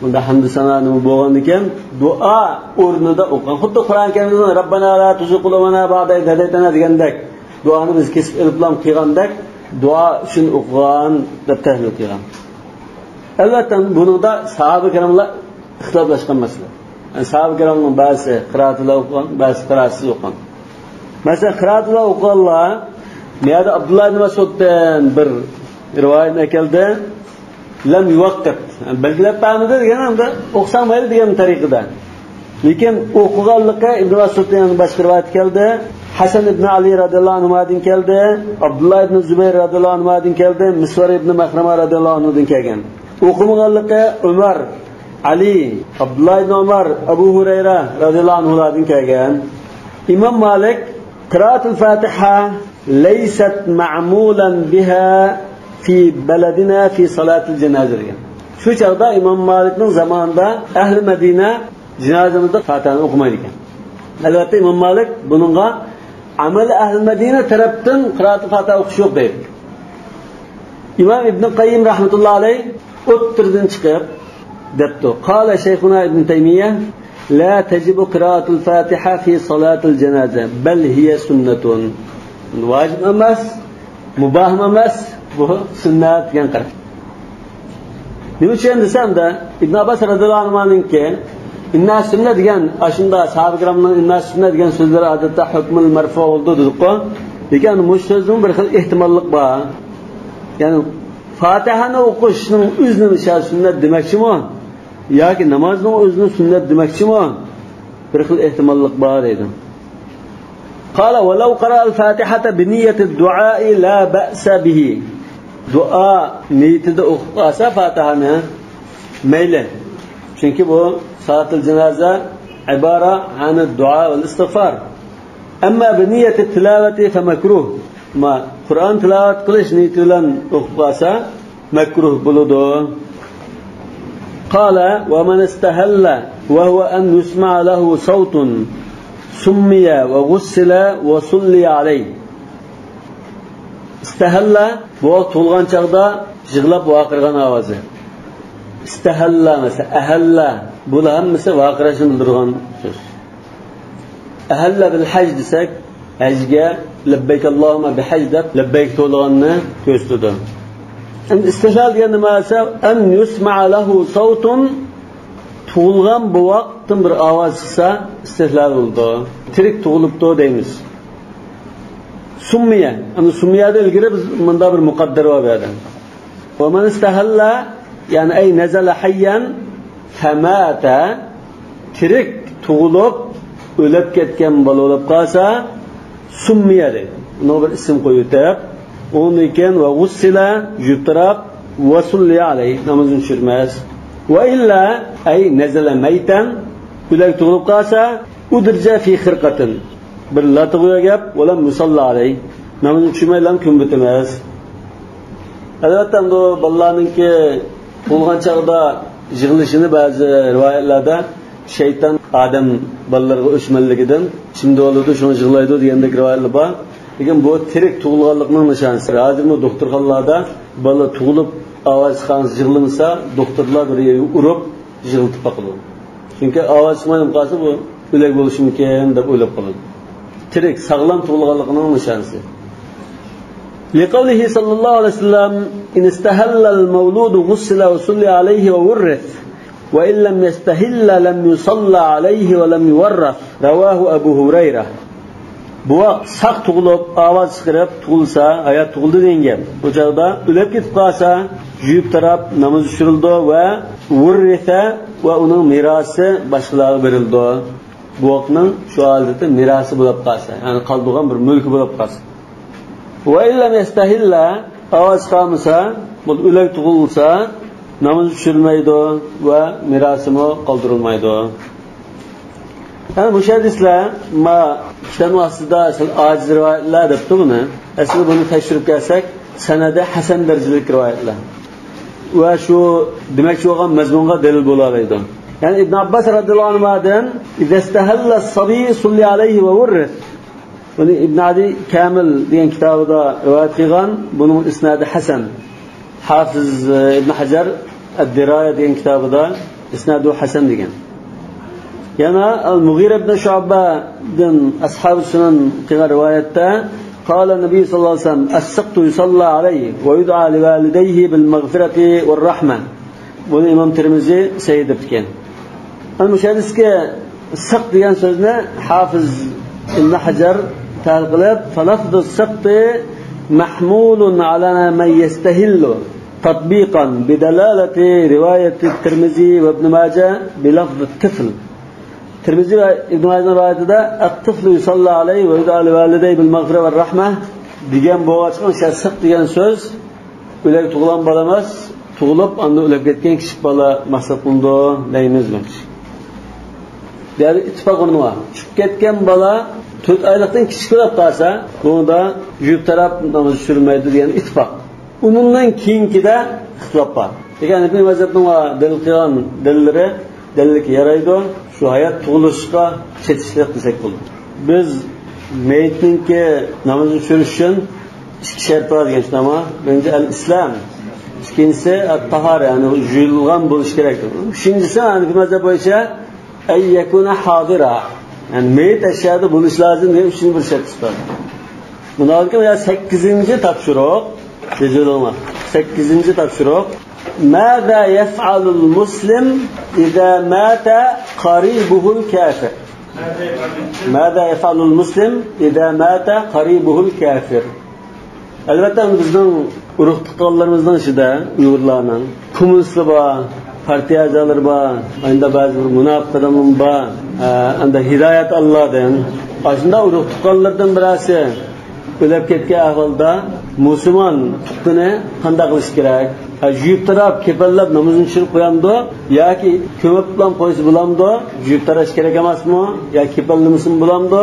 Speaker 1: bunda hamd sanoning bo'lgan ekan duo o'rnida o'qigan. Xuddi Qur'on karimda Robbana la tuzigh qulubana ba'da idh hadaytana degandek duoni biz kesib iliblam qilgandek duo uchun o'qigan deb tahlil qilgan. Albatta buningda sahoba kiramlar ixtiloflashgan masala. Yani sahabe kiramning ba'zi qiroatlar o'qigan, ba'zi qiroatsiz o'qigan. Masalan, qiroatlar o'qiganlar niyada Abdullah ibn Mas'uddan bir rivoyat keldi. Lam yuwaqqit. Belgilab bermadi deganda o'qsam mayli degan tariqada. Lekin o'qiganlikka Ibn Mas'uddan boshqa rivoyat keldi. Hasan ibn Ali radhiyallohu anhudan keldi. Abdullah ibn Zubayr radhiyallohu anhudan keldi. Misvar ibn Mahrama radhiyallohu anhudan kelgan. O'qimaganlikka Umar, Ali, Abdullah ibn Umar, Abu Hurayra radhiyallohu anhudan kelgan. İmam Malik qiraatul Fatiha laysat ma'mulan biha fi baladina fi salatil janoza degan. Shu chaqda Imom Malikning zamonida ahli Madina janozamizda Fatihani o'qimaydi ekan. Albatta Imom Malik buningga amali ahli Madina tarafdan qiraatul Fatiha o'qish yo'q deydi. Imom Ibn Qayyim rahmatullohi alayh o'ttirdan chiqib debdi. Qala Shayxuna Ibn Taymiyya la tajibu qiraatul Fatiha fi salatil janoza bal hiya sunnatun. Vacib emas, mubah emas, bu sunnat degan qarash. Nima uchun desam-da Ibn Abbas radhiyallohu anhu'ninki inna sunnat degan ashunda sahoba kiramning inna sunnat degan so'zlari odatda hukmul marfu bo'ldi dedi-ku. Lekin bu so'zning bir xil ehtimollik bor. Ya'ni Fatihani o'qishning o'zini sunnat demakchimi? Yoki namozning o'zini sunnat demakchimi? Bir xil ehtimollik bor dedi. Qala va law qara al-Fatihata bi niyyati ad-du'a la ba'sa bihi. Du'a niyatida o'qisa Fatihani mayli. Chunki bu salatul janoza ibora an ad-du'a wal istig'for. Amma bi niyyati tilawati fa makruh. Ma Qur'on tilovat qilish niyati bilan o'qisa makruh bo'ladi. Qala wa man istahalla wa huwa an yusma' lahu sawtun summiya va ghussila va sulli alayhi. Istahalla bu to'lgan chaqda yig'lab vaqirgan ovozi. Istahalla mesela ahalla bular hammasi vaqirashni bildirgan so'z. Ahalla bil haj desak hajga labbayk Allohumma bi haj deb labbayk to'lganni ko'rsatadi. Endi istihlal degan nima esa an yusma' lahu sawtun tug'ilgan bu vaqtdan bir ovoz chiqsa istihlal bo'ldi. Tirik tug'ilibdi deymiz. Summiya, ana summiyada ilgari biz bunda bir muqaddar bor edi. Va man istahalla ya'ni ay nazala hayyan famata tirik tug'ilib o'lib ketgan bola bo'lib qolsa summiya deydi. Uni bir ism qo'yib uni ekan va g'ussila jutrab va sulli alayhi namozini tushirmas. Va illa ay nazala maytan o'lib tug'ilib qolsa udirja fi xirqatin bir latg'uya gap wala musalla alayhi namozini tushirmaylan kun bitmas. Albatta bu bolalarningki tug'ilgan chaqda yig'ilishini ba'zi rivoyatlarda shayton odam bolalarga o'chmanligidan shimda oladi shuni yig'laydi degandek rivoyatlar bor. Lekin bu tirik tug'ilganlikning nishonasi. Hozirmi doktorxonalarda bola tug'ilib ovoz chiqqan yig'ilmasa doktorlar bir urib yig'iltib qo'yadi. Chunki ovoz chiqmay qolsa bu o'lik bo'lishi mumkin deb o'ylab qoladi. Tirik sog'lom tug'ilganlikning nishonasi. لقوله صلى الله عليه وسلم إن استهل المولود غسل وصلي عليه وورث وإن لم يستهل لم يصلى عليه ولم يورث رواه أبو هريرة. Bu saq tug'ilib ovoz chiqarib tug'ilsa hayot tug'ildi degan. Bu chaqda o'lib ketib qolsa yuyib tarab namoz tushirildi va vurrisa va uning merosi boshqalarga berildi. buvoqning shu holatda merosi bo'lib qolsa, ya'ni qoldigan bir mulki bo'lib qolsa. Va illam yastahilla ovoz qolmasa, bu o'lik tug'ilsa, namoz tushirmaydi va merosimi qoldirilmaydi. Yani bu hadislar ma kitobning ostida asl ojiz rivoyatlar debdi buni. Aslida buni tekshirib kelsak, sanadi hasan darajalik rivoyatlar. Va shu demakchi bo'lgan mazmunga dalil bo'la oladi. Yani İbn Abbas radhiyallohu anhudan "İzestahalla as-sabi sulli alayhi va wurris." Buni Ibn Adi Kamil degan kitobida rivoyat qilgan, buning isnadi hasan. Hafiz Ibn Hajar ad-Diraya degan kitobida isnadu hasan degan. Yana Al-Mughira ibn Shu'ba'dan ashab sunan qilgan rivoyatda qala Nabiy sallallohu alayhi vasallam as-saqtu yusalla alayhi va yud'a li walidayhi bil maghfirati var rahma. Buni Imom Tirmiziy sahih deb ekan. Ana shu hadisga saq degan so'zni Hafiz Ibn Hajar ta'liqlab falafdu as-saqti mahmulun ala man yastahillu tatbiqan bidalalati riwayat at-Tirmizi va Ibn Majah bilafz at-tifl. Tirmizi va Ibn Majah rivoyatida at-tiflu yusalla alayhi va yud'a li walidayhi bil maghfirati var rahma degan bo'g'achqan shasiq degan so'z o'lik tug'ilgan bola emas, tug'ilib unda o'lib ketgan kichik bola maqsad qilindi deymizmi? Yani ittifoq o'rniga tushib ketgan bola 4 oylikdan kichik bo'lib qolsa, bunda yub taraf namoz tushirmaydi degan ittifoq. Undan keyingida ixtilof bor. Degan Ibn Majahning dalil qilgan dalillari dalilga yaraydi. Şu hayat tug'ilishga chetishlik desak bo'ladi. Biz mayitninki namoz tushirish uchun ikki shart bor degan nama. Birinchi al-Islam, ikkinchisi at-tahara, ya'ni yuyilgan bo'lish kerak. Uchinchisi Hanifi mazhab bo'yicha ay yakuna hadira, ya'ni mayit ashyoda bo'lish lozim degan uchinchi bir shart bor. Bundan keyin 8-chi topshiriq, tejolama. 8-chi topshiriq ماذا يفعل المسلم إذا مات قريبه الكافر؟ ماذا يفعل المسلم إذا مات قريبه الكافر؟ Elbette bizden urug' tuqqanlarimizdan ichida Uyg'urlarning ko'milsi bor, partiya a'zolari bor, endi ba'zi munofiq odamlar bor, endi hidoyat Allohdan. Shunda urug' tuqqanlardan birasi o'lib ketgan ahvolda musulmon tuqqani qanday qilish kerak? Juyib taraf kepallab namozini tushirib qo'yamdi yoki ko'mib bilan qo'ysa bo'lamdi? Juyib tarash kerak emasmi? Yo kepallamsin bo'lamdi?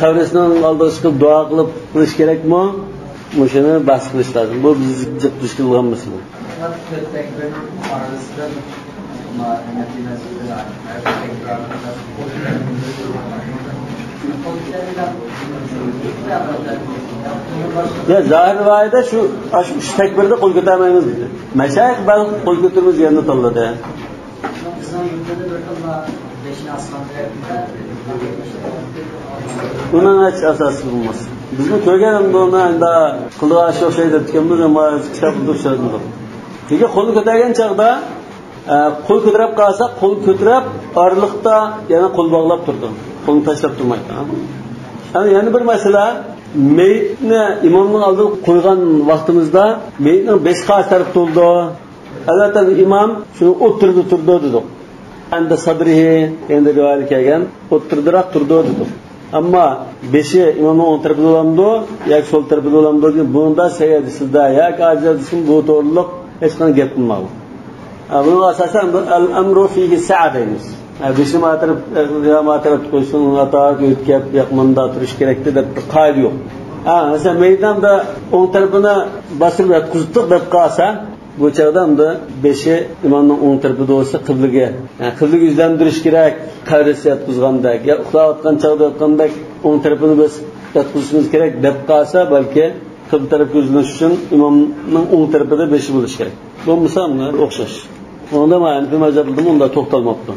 Speaker 1: Qabriston oldiga chiqib duo qilib qilish kerakmi? Mushuni bahs qilish lozim. Bu biz jiqtish qilgan masala. Ya zahir rivoyatda shu takbirda qo'l ko'tarmaymiz dedi. Mashayix bal qo'l ko'tarmiz yerni tanladi. Bunun hiç asası bulmaz. Bizim köygerimde ona da kılığa aşağı şey dedikimiz ama kitapında uçardılar. Çünkü kolu kötügen çağda kol kötürüp kalsa kol kötürüp ağırlıkta yana kol bağlap durdu. Kolunu taşlap durmaydı. Yani bir mesela meyitni imamın aldığı koygan vaktimizde meyitnin 5 kaç tarafta oldu. Zaten imam şunu oturdu dedi. Endi sadrihi endi rivayet kelgan o'tirdiroq turdi dedi. Ammo 5i imomning o'ng tarafida bo'lamdi yoki so'l tarafida bo'lamdi degan bunda sayyidisida yoki ajradisida bu to'g'riliq hech qanday gap bo'lmadi. Buning asosan al-amru fihi sa'a deymiz. 5i matarab qo'ysin, atar o'tkab yaqmanda turish kerak deb qoida yo'q. Masalan maydonda o'ng tarafini bosib yotqizdik deb qolsa bu chaqdamda 5i imomning o'ng tarafida bo'lsa qiblaga, ya'ni qiblaga yuzlantirish kerak, qabrisi yotqizgandek, yo uxlayotgan chaqda yotgandek o'ng tarafini biz yotqizishimiz kerak deb qolsa, balki qibla tarafga yuzlanish uchun imomning o'ng tarafida 5i bo'lishi kerak. Bu misollar o'xshash. Unda ma'ani mazhabida unda to'xtalmoqda.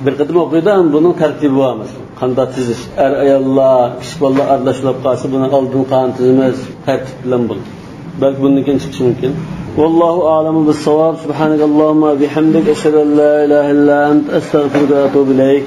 Speaker 1: Bir qadim o'qiydan buning tartibi bor emas. Qanday tizish? Ayollar, kishi bolalar aralashib qolsa, buni oldin qanday tizimiz tartib bilan bo'l. Balki bundan chiqishi mumkin. Vallohu a'lamu bis-savab. Subhanakallahumma bihamdik ashhadu an la ilaha illa ant astaghfiruka va atubu ilayk.